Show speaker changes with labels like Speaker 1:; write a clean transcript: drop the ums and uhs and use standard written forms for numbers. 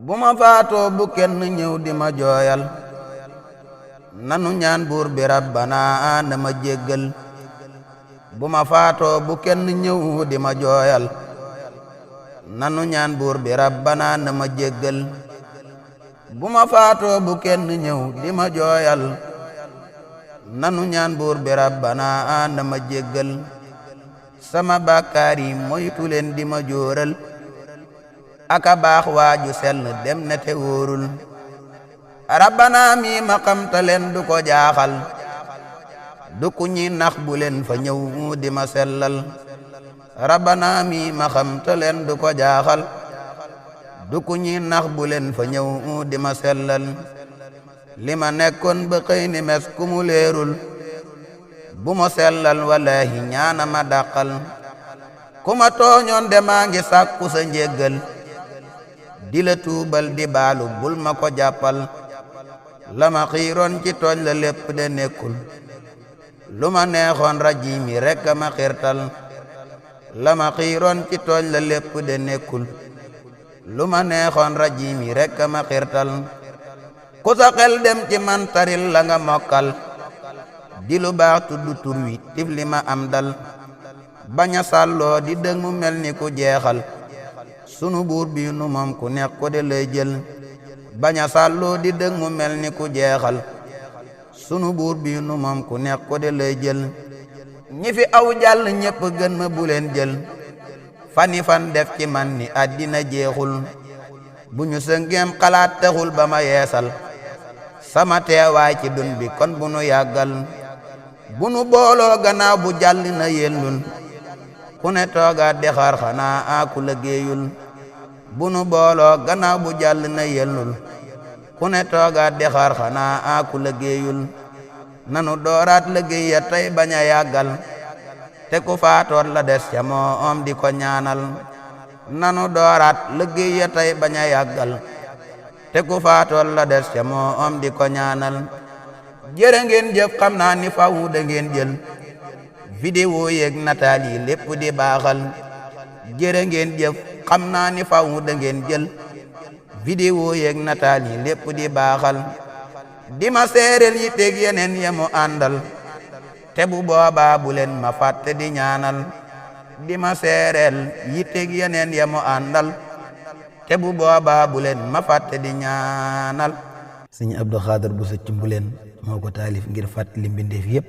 Speaker 1: bu ma faatoo bu kenn ñëw di ma jooyal nanu ñaan buur bi rabbana na ma jéggal bu ma faatoo bu kenn ñëw di ma jooyal nanu ñaan buur bi rabbana na ma jéggal bu ma faatoo bu kenn ñëw di ma jooyal nanu ñaan buur bi rabbana na ma jéggal sama bàkkaar yi moytu leen di ma jóoral aka baax waaju sell dem na te wóorul rabbana mi ma xam ta leen du ko jaaxal du ku ñi nax bu leen fa ñëw di ma sellal rabbana mi ma xam ta leen du ko jaaxal du ku ñi nax bu leen fa ñëw di ma sellal li ma nekkoon ba xëy ni mes ku mu leerul bu ma sellal wallahi ñaana ma dàqal ku ma tooñoon de maa ngi sàkku sa njéggal di la tuubal di baalu bul ma ko jàppal la ma xiiroon ci tooñ la lépp de nekkul lu ma neexoon rajimi rekk ma xirtal la ma xiiroon ci tooñ la lépp de nekkul lu ma neexoon rajimi rekk ma xirtal ku sa xel dem ci man taril la nga mokkal di lu baax tuddu tur wi tif li ma am dal baña sàlloo di dëng mu mel ni ku jeexal sunu buur bi nu moom ku nekk ko de lay jël baña sàlloo di dëng mu mel ni ku jeexal sunu buur bi nu moom ku nekk ko de lay jël ñi fi aw jàll ñépp gën ma bu leen jël fani fan def ci man ni àddina jeexul bu ñu sëngeem xalaat taxul ba ma yeesal sama teewaay ci dun bi kon bu nu yàggal bu nu booloo gannaaw bu jàll na yellul ku ne toogaat di xaar xanaa aku liggéeyul bu nu booloo gannaaw bu jàll na yellul ku ne toogaat di xaar xanaa aku liggéeyul nanu dooraat liggéey ya tey bañ a yàggal te ku faatoot la des ca moom di ko ñaanal nanu dooraat liggéey ya tey bañ a yàggal te ku faatoot la des ca moom di ko ñaanal jërë ngeen jëf xam naa ni fawu da ngeen jël vidéo yeeg nataal yi lépp di baaxal jërë ngeen jëf xam naa ni fawu da ngeen jël vidéo yeeg nataal yi lépp di baaxal di ma seereel yi teg yeneen ya mu àndal te bu boobaa bu leen ma fàtte di ñaanal di ma seereel yi teg yeneen ya mu àndal te bu boobaa bu leen ma fàtte di ñaanal.
Speaker 2: Sëñ Abdou Khadre Bousso Cumbuleen moo ko taalif ngir fàttali mbindeef yépp